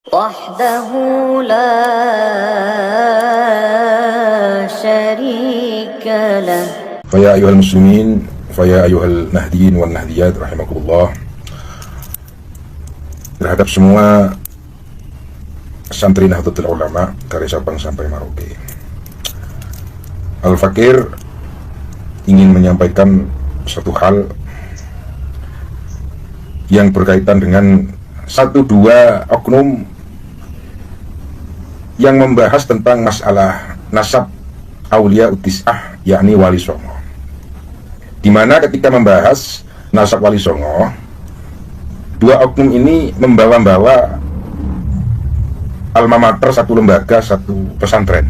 وحده لا شريك له. Faya ayuhal muslimin, faya ayuhal nahdiyin wan nahdiyat rahimakumullah. Terhadap semua santri Nahdlatul Ulama dari Sabang sampai Merauke, Al-Fakir ingin menyampaikan satu hal yang berkaitan dengan satu dua oknum yang membahas tentang masalah nasab Aulia Utis'ah, yakni Wali Songo, di mana ketika membahas nasab Wali Songo, dua oknum ini membawa-bawa alma mater, satu lembaga, satu pesantren,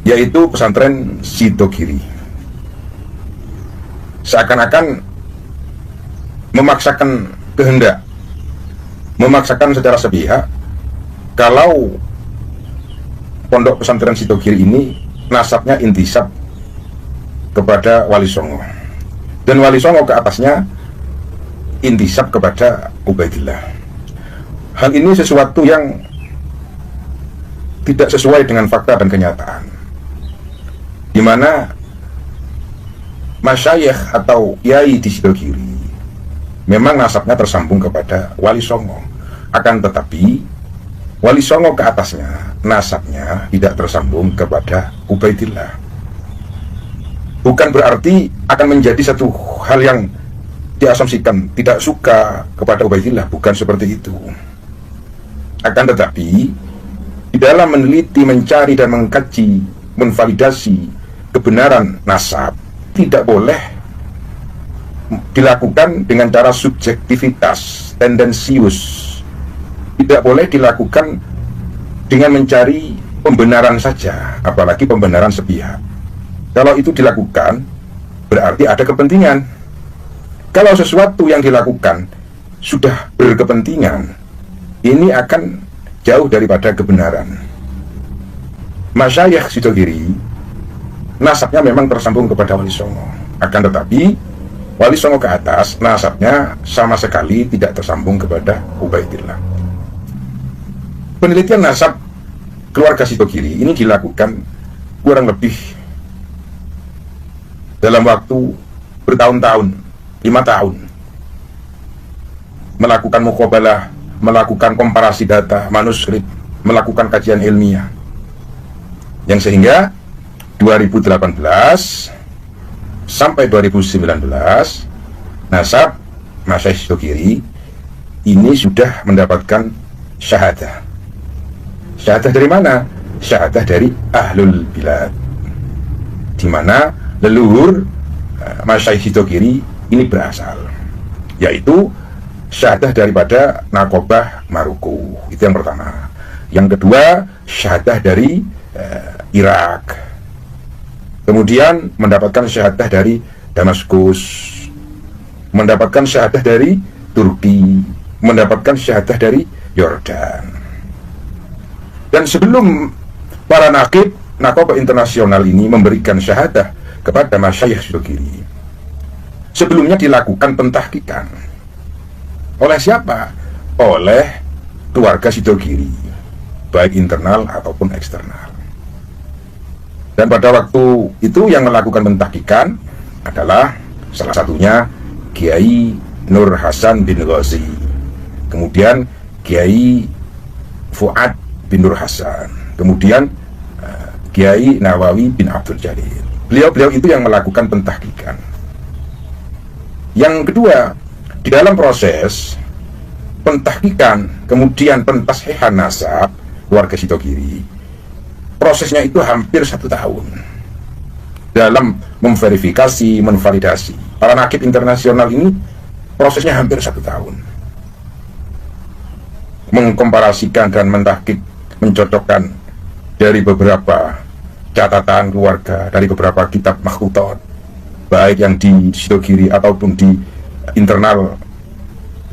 yaitu pesantren Sidogiri. Seakan-akan memaksakan kehendak, memaksakan secara sepihak kalau pondok pesantren Sidogiri ini nasabnya intisab kepada Wali Songo, dan Wali Songo ke atasnya intisab kepada Ubaidillah. Hal ini sesuatu yang tidak sesuai dengan fakta dan kenyataan, di mana masyayikh atau kiai di Sidogiri memang nasabnya tersambung kepada Wali Songo, akan tetapi Wali Songo ke atasnya nasabnya tidak tersambung kepada Ubaidillah. Bukan berarti akan menjadi satu hal yang diasumsikan tidak suka kepada Ubaidillah, bukan seperti itu. Akan tetapi di dalam meneliti, mencari dan mengkaji, menvalidasi kebenaran nasab tidak boleh dilakukan dengan cara subjektivitas, tendensius. Tidak boleh dilakukan dengan mencari pembenaran saja, apalagi pembenaran sepihak. Kalau itu dilakukan, berarti ada kepentingan. Kalau sesuatu yang dilakukan sudah berkepentingan, ini akan jauh daripada kebenaran. Masyayikh Sidogiri nasabnya memang tersambung kepada Wali Songo, akan tetapi Wali Songo ke atas nasabnya sama sekali tidak tersambung kepada Ubaidillah. Penelitian nasab keluarga Sidogiri ini dilakukan kurang lebih dalam waktu bertahun-tahun, 5 tahun, melakukan muqabalah, melakukan komparasi data, manuskrip, melakukan kajian ilmiah, yang sehingga 2018 sampai 2019 nasab Masyayikh Sidogiri ini sudah mendapatkan syahadah. Syahadah dari mana? Syahadah dari Ahlul Bilad, di mana leluhur Masyayikh Sidogiri ini berasal, yaitu syahadah daripada Nakobah Maroko. Itu yang pertama. Yang kedua, syahadah dari Irak. Kemudian mendapatkan syahadah dari Damaskus, mendapatkan syahadah dari Turki, mendapatkan syahadah dari Yordan. Dan sebelum para nakib Nakobah internasional ini memberikan syahadah kepada Masyayikh Sidogiri, sebelumnya dilakukan pentahqiqan. Oleh siapa? Oleh keluarga Sidogiri, baik internal ataupun eksternal. Dan pada waktu itu yang melakukan pentahqiqan adalah salah satunya Kiai Nur Hasan bin Ghazi, kemudian Kiai Fuad bin Nur Hasan, kemudian Kiai Nawawi bin Abdul Jalil. Beliau-beliau itu yang melakukan pentahqiqan. Yang kedua, di dalam proses pentahqiqan kemudian pentashihan nasab keluarga Sidogiri, prosesnya itu hampir 1 tahun dalam memverifikasi, menvalidasi. Para nakib internasional ini prosesnya hampir 1 tahun, mengkomparasikan dan mentahqiq, mencocokkan dari beberapa catatan keluarga, dari beberapa kitab makhtutat, baik yang di Sidogiri ataupun di internal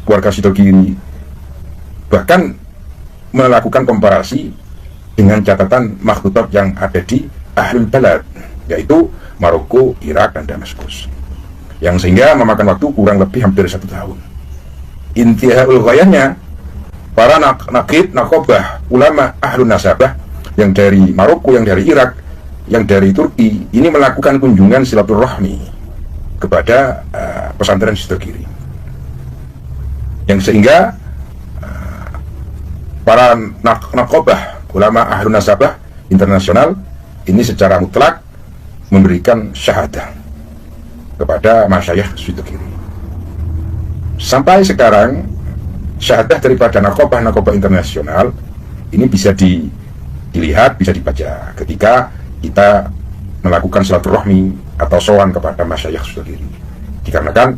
keluarga Sidogiri, bahkan melakukan komparasi dengan catatan makhtutat yang ada di Ahlul Balad, yaitu Maroko, Irak, dan Damaskus, yang sehingga memakan waktu kurang lebih hampir 1 tahun. Intihaul ghayahnya para nakib, nakobah, ulama ahlun nasabah yang dari Maroko, yang dari Irak, yang dari Turki, ini melakukan kunjungan silaturahmi kepada pesantren Sidogiri, yang sehingga para nakobah, ulama ahlun nasabah internasional ini secara mutlak memberikan syahadah kepada masyayikh Sidogiri. Sampai sekarang syahadah daripada nakobah internasional ini bisa dilihat, bisa dibaca ketika kita melakukan silaturahmi atau sowan kepada masyayikh Sidogiri. Dikarenakan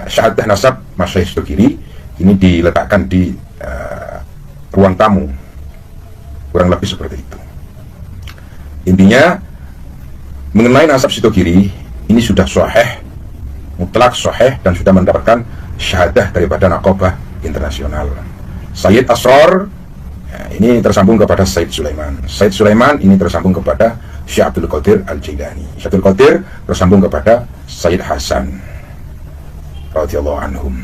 syahadah nasab masyayikh Sidogiri ini diletakkan di ruang tamu, kurang lebih seperti itu. Intinya mengenai nasab Sidogiri ini sudah sahih, mutlak sahih, dan sudah mendapatkan syahadah daripada nakobah internasional. Sayyid Asrar ini tersambung kepada Sayyid Sulaiman. Sayyid Sulaiman ini tersambung kepada Syekh Abdul Qadir Al-Jailani. Syekh Abdul Qadir tersambung kepada Sayyid Hasan radhiyallahu anhum.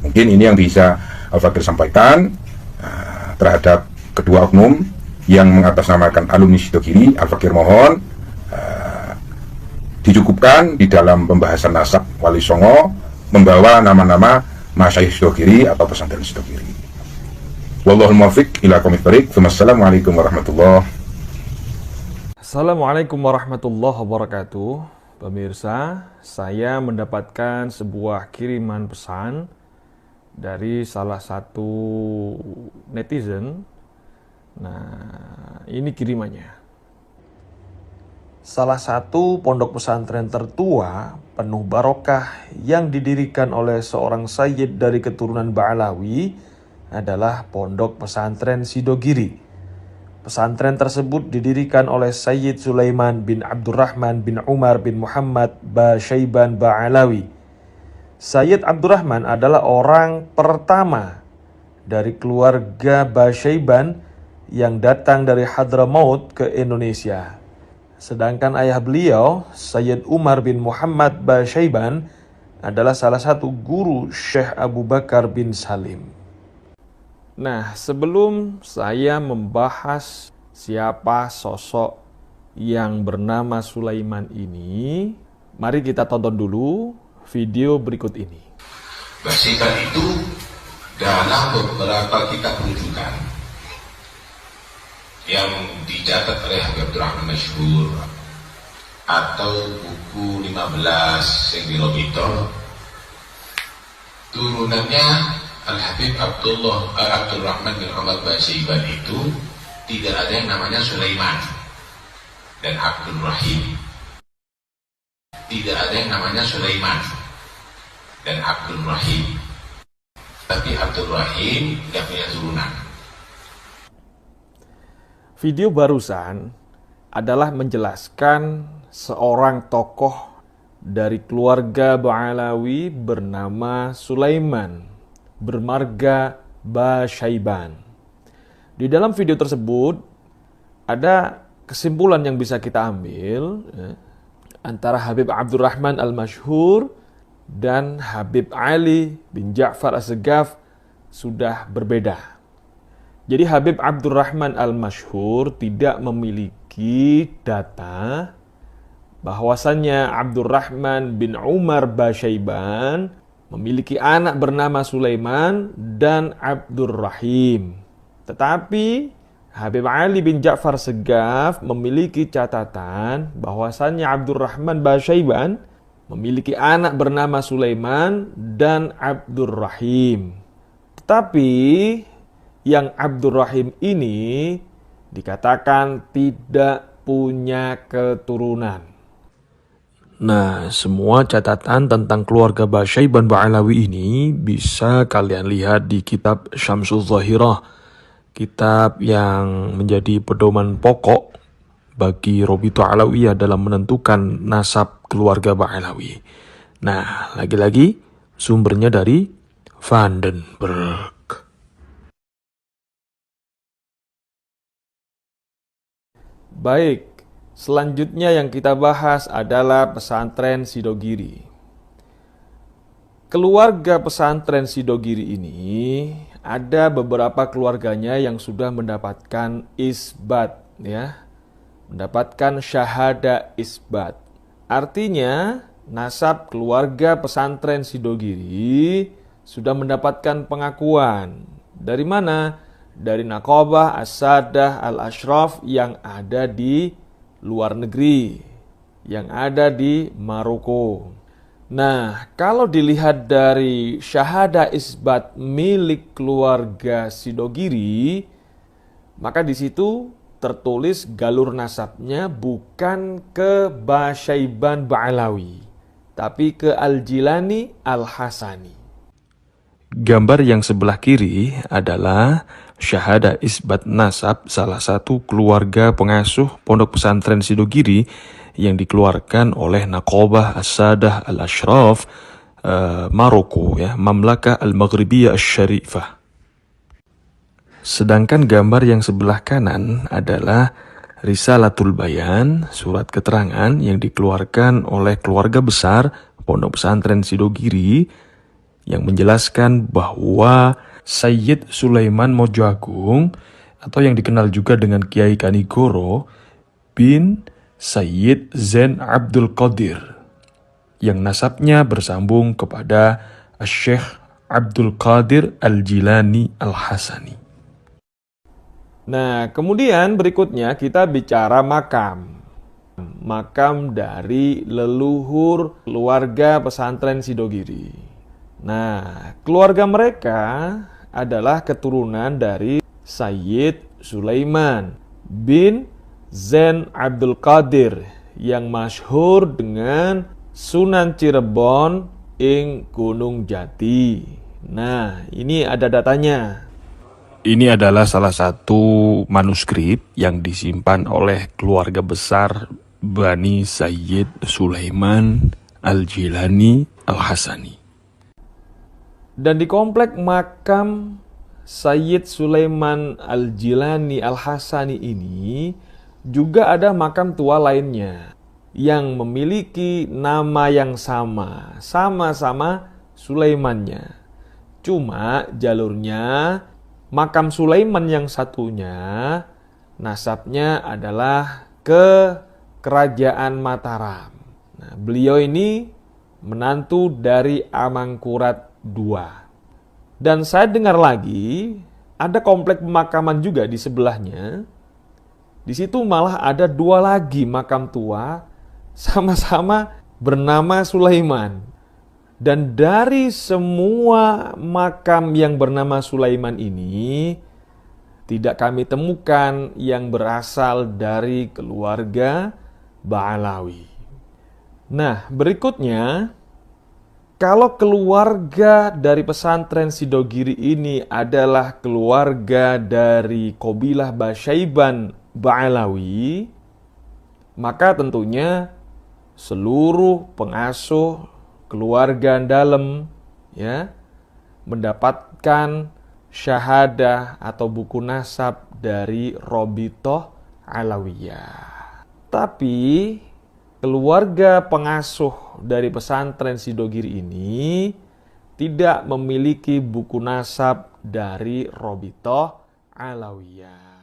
Mungkin ini yang bisa Al-Fakir sampaikan terhadap kedua oknum yang mengatasnamakan alumni Sidogiri. Al-Fakir mohon dicukupkan di dalam pembahasan nasab Wali Songo membawa nama-nama masyayikh Sidogiri atau pesantren Sidogiri. Wallahul muwaffiq ila aqwamit thoriq. Wassalamualaikum warahmatullahi. Assalamualaikum warahmatullahi wabarakatuh. Pemirsa, saya mendapatkan sebuah kiriman pesan dari salah satu netizen. Nah, ini kirimannya. Salah satu pondok pesantren tertua penuh barokah yang didirikan oleh seorang sayyid dari keturunan Ba'alawi adalah Pondok Pesantren Sidogiri. Pesantren tersebut didirikan oleh Sayyid Sulaiman bin Abdurrahman bin Umar bin Muhammad Basyaiban Ba'alawi. Sayyid Abdurrahman adalah orang pertama dari keluarga Basyaiban yang datang dari Hadramaut ke Indonesia. Sedangkan ayah beliau, Sayyid Umar bin Muhammad Basyaiban, adalah salah satu guru Syekh Abu Bakar bin Salim. Nah, sebelum saya membahas siapa sosok yang bernama Sulaiman ini, mari kita tonton dulu video berikut ini. Basyaiban itu dalam beberapa kitab rujukan yang dicatat oleh Habib Abdurrahman Masyhur atau buku 15 Senggirobitor, turunannya Al-Habib Abdurrahman bin Umar Basyaiban itu tidak ada yang namanya Sulaiman dan Abdul Rahim. Tidak ada yang namanya Sulaiman dan Abdul Rahim. Tapi Abdul Rahim tidak punya turunan. Video barusan adalah menjelaskan seorang tokoh dari keluarga Ba'alawi bernama Sulaiman bermarga Basyaiban. Di dalam video tersebut ada kesimpulan yang bisa kita ambil antara Habib Abdurrahman Al-Masyhur dan Habib Ali bin Ja'far As-Segaf sudah berbeda. Jadi Habib Abdurrahman Al-Masyhur tidak memiliki data bahwasannya Abdurrahman bin Umar Basyaiban memiliki anak bernama Sulaiman dan Abdur Rahim. Tetapi Habib Ali bin Ja'far Segaf memiliki catatan bahwasannya Abdurrahman Basyaiban memiliki anak bernama Sulaiman dan Abdur Rahim. Tetapi yang Abdur Rahim ini dikatakan tidak punya keturunan. Nah, semua catatan tentang keluarga Basyaiban Ba'alawi ini bisa kalian lihat di kitab Syamsul Zahirah, kitab yang menjadi pedoman pokok bagi Robito Alawiyah dalam menentukan nasab keluarga Ba'alawi. Nah, lagi-lagi sumbernya dari Vandenberg. Baik. Selanjutnya yang kita bahas adalah pesantren Sidogiri. Keluarga pesantren Sidogiri ini ada beberapa keluarganya yang sudah mendapatkan isbat, ya, mendapatkan syahada isbat. Artinya nasab keluarga pesantren Sidogiri sudah mendapatkan pengakuan. Dari mana? Dari Naqabah As-Sadah Al-Ashraf yang ada di luar negeri, yang ada di Maroko. Nah, kalau dilihat dari syahada isbat milik keluarga Sidogiri, maka di situ tertulis galur nasabnya bukan ke Basyaiban Ba'alawi, tapi ke Al-Jilani Al-Hasani. Gambar yang sebelah kiri adalah syahada isbat nasab salah satu keluarga pengasuh pondok pesantren Sidogiri yang dikeluarkan oleh Naqabah As-Sadah Al-Ashraf Maroko, ya, Mamlakah Al-Maghribiyah Asy-Syarifah. Sedangkan gambar yang sebelah kanan adalah Risalatul Bayan, surat keterangan yang dikeluarkan oleh keluarga besar pondok pesantren Sidogiri yang menjelaskan bahwa Sayyid Sulaiman Mojo Agung atau yang dikenal juga dengan Kiai Kanigoro bin Sayyid Zain Abdul Qadir yang nasabnya bersambung kepada Syekh Abdul Qadir Al-Jilani Al-Hasani. Nah, kemudian berikutnya kita bicara makam. Makam dari leluhur keluarga pesantren Sidogiri. Nah, keluarga mereka adalah keturunan dari Sayyid Sulaiman bin Zain Abdul Qadir yang masyhur dengan Sunan Cirebon ing Gunung Jati. Nah, ini ada datanya. Ini adalah salah satu manuskrip yang disimpan oleh keluarga besar Bani Sayyid Sulaiman Al-Jilani Al-Hasani. Dan di komplek makam Sayyid Sulaiman Al-Jilani Al-Hasani ini juga ada makam tua lainnya yang memiliki nama yang sama-sama Sulaimannya. Cuma jalurnya makam Sulaiman yang satunya nasabnya adalah ke Kerajaan Mataram. Nah, beliau ini menantu dari Amangkurat II. Dan saya dengar lagi ada komplek pemakaman juga di sebelahnya. Di situ malah ada 2 lagi makam tua sama-sama bernama Sulaiman. Dan dari semua makam yang bernama Sulaiman ini tidak kami temukan yang berasal dari keluarga Ba'alawi. Nah, berikutnya, kalau keluarga dari pesantren Sidogiri ini adalah keluarga dari Qabilah Basyaiban Ba'alawi, maka tentunya seluruh pengasuh keluarga dalam, ya, mendapatkan syahadah atau buku nasab dari Robitoh Alawiyah. Tapi keluarga pengasuh dari pesantren Sidogiri ini tidak memiliki buku nasab dari Robitoh Alawiyah.